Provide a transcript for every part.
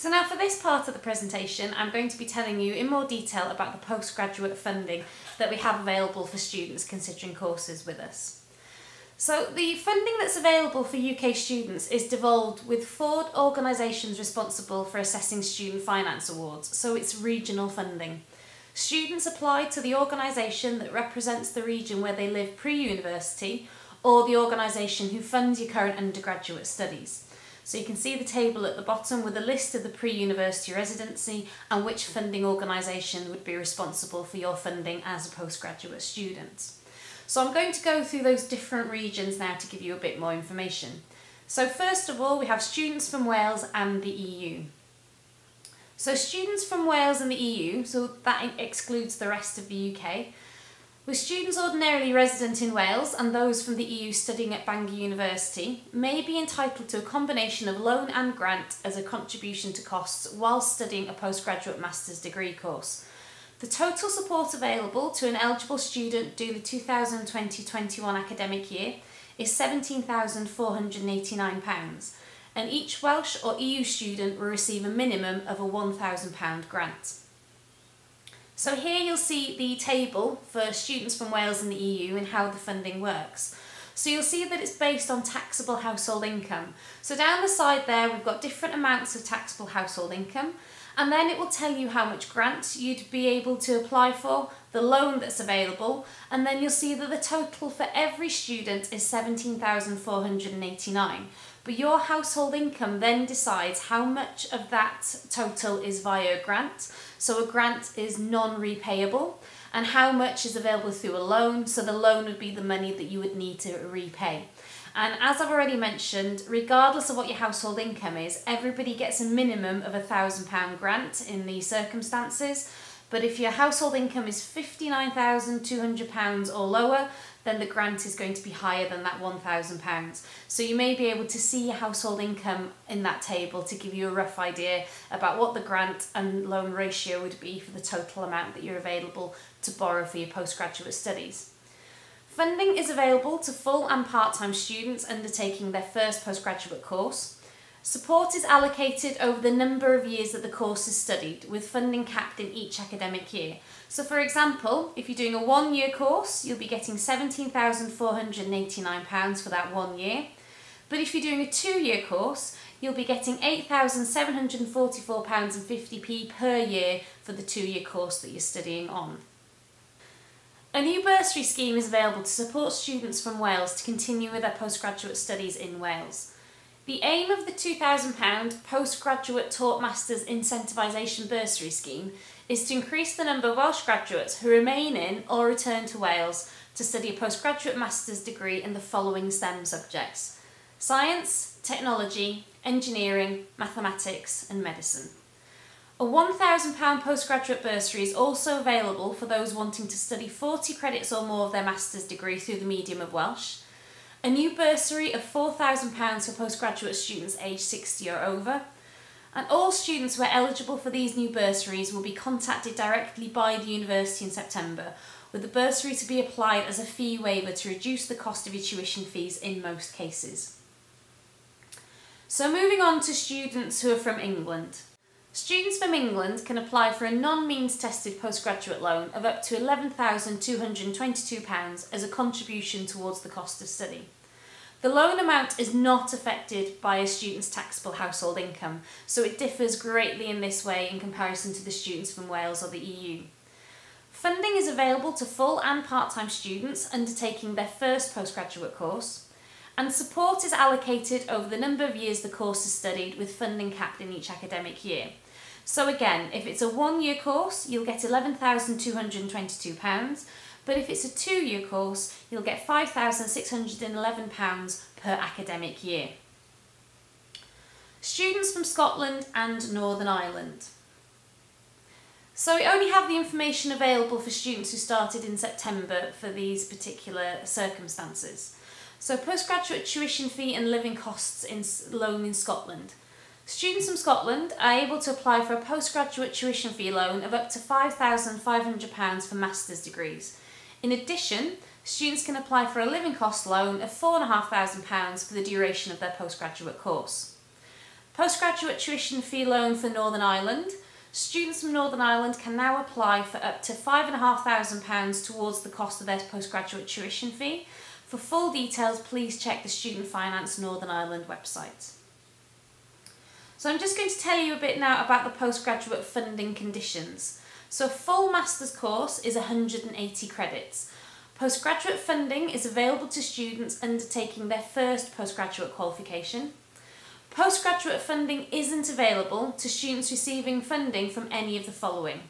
So now for this part of the presentation, I'm going to be telling you in more detail about the postgraduate funding that we have available for students considering courses with us. So the funding that's available for UK students is devolved with 4 organisations responsible for assessing student finance awards, so it's regional funding. Students apply to the organisation that represents the region where they live pre-university or the organisation who funds your current undergraduate studies. So you can see the table at the bottom with a list of the pre-university residency and which funding organisation would be responsible for your funding as a postgraduate student. So I'm going to go through those different regions now to give you a bit more information. So first of all, we have students from Wales and the EU. So students from Wales and the EU, so that excludes the rest of the UK, with students ordinarily resident in Wales and those from the EU studying at Bangor University may be entitled to a combination of loan and grant as a contribution to costs while studying a postgraduate master's degree course. The total support available to an eligible student during the 2020-21 academic year is £17,489, and each Welsh or EU student will receive a minimum of a £1,000 grant. So here you'll see the table for students from Wales and the EU and how the funding works. So you'll see that it's based on taxable household income. So down the side there we've got different amounts of taxable household income, and then it will tell you how much grant you'd be able to apply for, the loan that's available, and then you'll see that the total for every student is £17,489. But your household income then decides how much of that total is via a grant. So a grant is non-repayable, and how much is available through a loan. So the loan would be the money that you would need to repay. And as I've already mentioned, regardless of what your household income is, everybody gets a minimum of a £1,000 grant in these circumstances. But if your household income is £59,200 or lower, then the grant is going to be higher than that £1,000. So you may be able to see your household income in that table to give you a rough idea about what the grant and loan ratio would be for the total amount that you're available to borrow for your postgraduate studies. Funding is available to full and part-time students undertaking their first postgraduate course. Support is allocated over the number of years that the course is studied, with funding capped in each academic year. So for example, if you're doing a 1-year course, you'll be getting £17,489 for that 1 year. But if you're doing a 2-year course, you'll be getting £8,744.50 per year for the 2-year course that you're studying on. A new bursary scheme is available to support students from Wales to continue with their postgraduate studies in Wales. The aim of the £2,000 Postgraduate Taught Masters Incentivisation Bursary Scheme is to increase the number of Welsh graduates who remain in or return to Wales to study a postgraduate master's degree in the following STEM subjects: science, technology, engineering, mathematics and medicine. A £1,000 postgraduate bursary is also available for those wanting to study 40 credits or more of their master's degree through the medium of Welsh. A new bursary of £4,000 for postgraduate students aged 60 or over. And all students who are eligible for these new bursaries will be contacted directly by the university in September, with the bursary to be applied as a fee waiver to reduce the cost of your tuition fees in most cases. So moving on to students who are from England. Students from England can apply for a non-means tested postgraduate loan of up to £11,222 as a contribution towards the cost of study. The loan amount is not affected by a student's taxable household income, so it differs greatly in this way in comparison to the students from Wales or the EU. Funding is available to full and part-time students undertaking their first postgraduate course, and support is allocated over the number of years the course is studied, with funding capped in each academic year. So again, if it's a 1-year course, you'll get £11,222, but if it's a 2-year course, you'll get £5,611 per academic year. Students from Scotland and Northern Ireland. So we only have the information available for students who started in September for these particular circumstances. So postgraduate tuition fee and living costs loan in Scotland. Students from Scotland are able to apply for a postgraduate tuition fee loan of up to £5,500 for master's degrees. In addition, students can apply for a living cost loan of £4,500 for the duration of their postgraduate course. Postgraduate tuition fee loan for Northern Ireland. Students from Northern Ireland can now apply for up to £5,500 towards the cost of their postgraduate tuition fee. For full details, please check the Student Finance Northern Ireland website. So I'm just going to tell you a bit now about the postgraduate funding conditions. So a full master's course is 180 credits. Postgraduate funding is available to students undertaking their first postgraduate qualification. Postgraduate funding isn't available to students receiving funding from any of the following: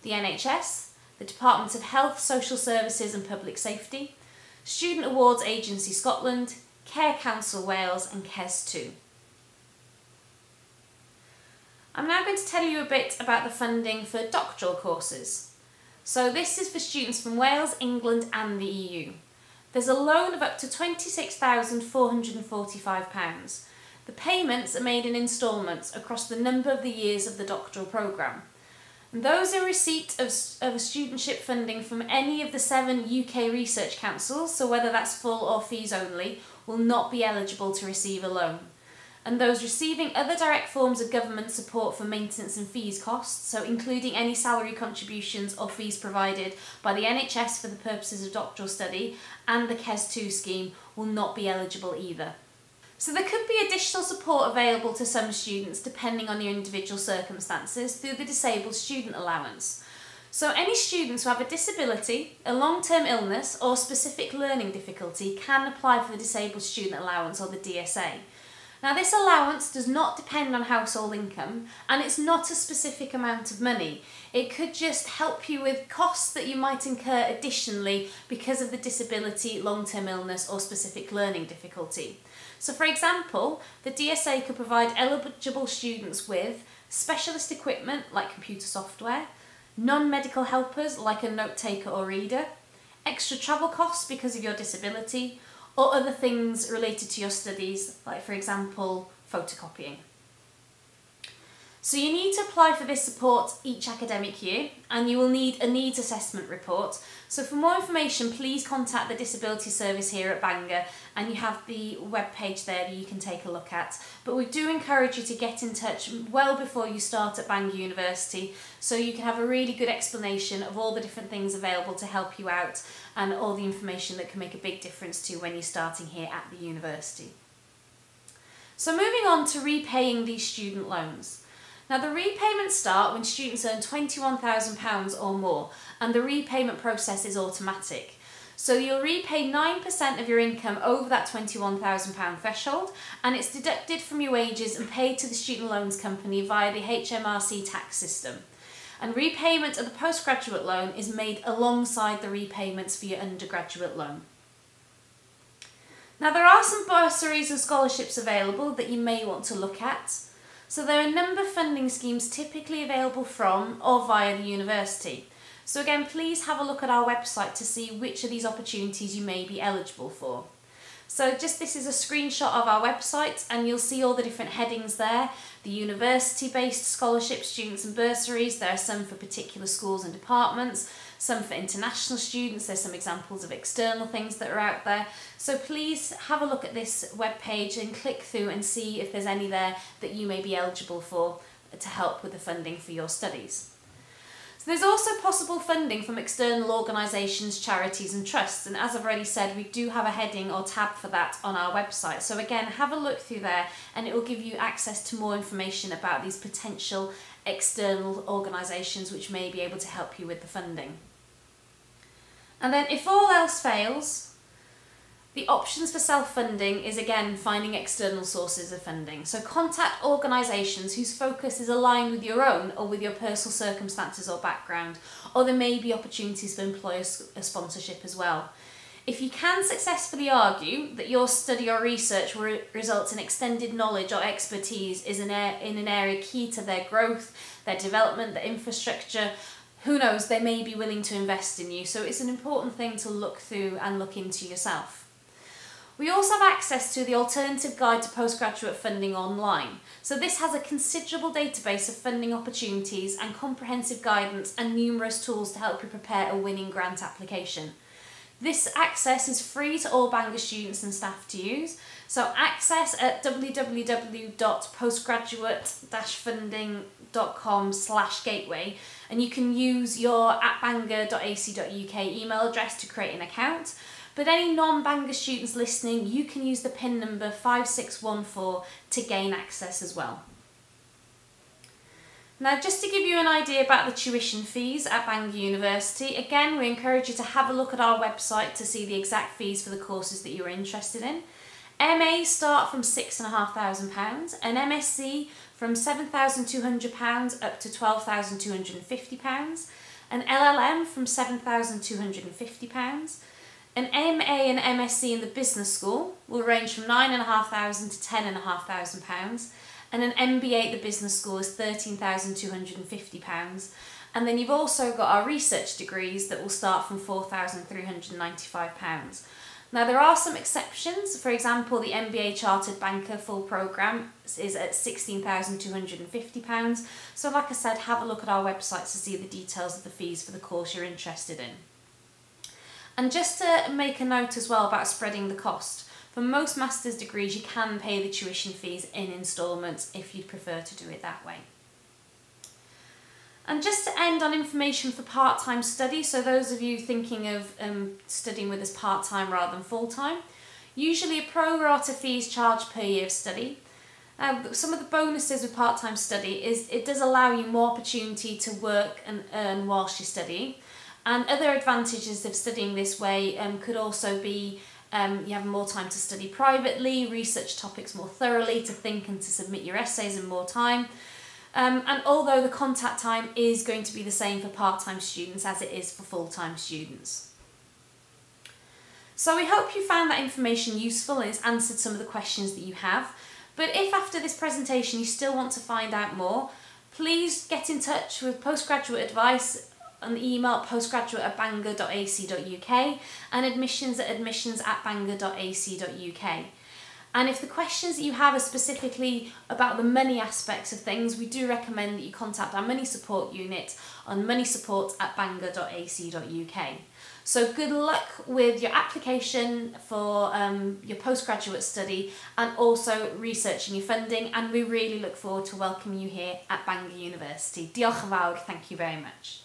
the NHS, the Department of Health, Social Services and Public Safety, Student Awards Agency Scotland, Care Council Wales and CES 2. I'm now going to tell you a bit about the funding for doctoral courses. So this is for students from Wales, England and the EU. There's a loan of up to £26,445. The payments are made in instalments across the number of the years of the doctoral programme. And those in receipt of studentship funding from any of the 7 UK research councils, so whether that's full or fees only, will not be eligible to receive a loan. And those receiving other direct forms of government support for maintenance and fees costs, so including any salary contributions or fees provided by the NHS for the purposes of doctoral study and the CES 2 scheme, will not be eligible either. So there could be additional support available to some students depending on your individual circumstances through the Disabled Student Allowance. So any students who have a disability, a long-term illness or specific learning difficulty can apply for the Disabled Student Allowance or the DSA. Now this allowance does not depend on household income and it's not a specific amount of money. It could just help you with costs that you might incur additionally because of the disability, long-term illness or specific learning difficulty. So for example, the DSA could provide eligible students with specialist equipment like computer software, non-medical helpers like a note taker or reader, extra travel costs because of your disability, or other things related to your studies, like for example, photocopying. So you need to apply for this support each academic year and you will need a needs assessment report. So for more information, please contact the Disability Service here at Bangor and you have the webpage there that you can take a look at. But we do encourage you to get in touch well before you start at Bangor University so you can have a really good explanation of all the different things available to help you out and all the information that can make a big difference to you when you're starting here at the university. So moving on to repaying these student loans. Now the repayments start when students earn £21,000 or more and the repayment process is automatic. So you'll repay 9% of your income over that £21,000 threshold and it's deducted from your wages and paid to the student loans company via the HMRC tax system. And repayment of the postgraduate loan is made alongside the repayments for your undergraduate loan. Now there are some bursaries and scholarships available that you may want to look at. So there are a number of funding schemes typically available from or via the university. So again, please have a look at our website to see which of these opportunities you may be eligible for. So just this is a screenshot of our website and you'll see all the different headings there. The university-based scholarships, students and bursaries, there are some for particular schools and departments, some for international students, there's some examples of external things that are out there. So please have a look at this webpage and click through and see if there's any there that you may be eligible for to help with the funding for your studies. So there's also possible funding from external organisations, charities and trusts, and as I've already said, we do have a heading or tab for that on our website. So again, have a look through there and it will give you access to more information about these potential external organisations which may be able to help you with the funding. And then if all else fails, the options for self-funding is again finding external sources of funding. So contact organisations whose focus is aligned with your own or with your personal circumstances or background, or there may be opportunities for employer sponsorship as well. If you can successfully argue that your study or research will result in extended knowledge or expertise in an area key to their growth, their development, their infrastructure, who knows, they may be willing to invest in you. So it's an important thing to look through and look into yourself. We also have access to the Alternative Guide to Postgraduate Funding online. So this has a considerable database of funding opportunities and comprehensive guidance and numerous tools to help you prepare a winning grant application. This access is free to all Bangor students and staff to use. So access at www.postgraduate-funding.com/gateway, and you can use your @bangor.ac.uk email address to create an account. But any non-Bangor students listening, you can use the PIN number 5614 to gain access as well. Now, just to give you an idea about the tuition fees at Bangor University, again, we encourage you to have a look at our website to see the exact fees for the courses that you're interested in. MAs start from £6,500, and MSc from £7,200 up to £12,250, an LLM from £7,250, an MA and MSc in the business school will range from £9,500 to £10,500, and an MBA at the business school is £13,250. And then you've also got our research degrees that will start from £4,395. Now, there are some exceptions. For example, the MBA Chartered Banker full programme is at £16,250. So like I said, have a look at our website to see the details of the fees for the course you're interested in. And just to make a note as well about spreading the cost, for most master's degrees you can pay the tuition fees in instalments if you'd prefer to do it that way. And just to end on information for part-time study, so those of you thinking of studying with us part-time rather than full-time, usually a pro rata fee is charged per year of study. Some of the bonuses with part-time study is it does allow you more opportunity to work and earn whilst you're studying. And other advantages of studying this way could also be you have more time to study privately, research topics more thoroughly, to think and to submit your essays in more time. And although the contact time is going to be the same for part-time students as it is for full-time students. So we hope you found that information useful and it's answered some of the questions that you have. But if after this presentation you still want to find out more, please get in touch with postgraduate advice on the email postgraduate@bangor.ac.uk and admissions@bangor.ac.uk. And if the questions that you have are specifically about the money aspects of things, we do recommend that you contact our money support unit on moneysupport@bangor.ac.uk. So good luck with your application for your postgraduate study and also researching your funding, and we really look forward to welcoming you here at Bangor University. Diolch yn fawr, thank you very much.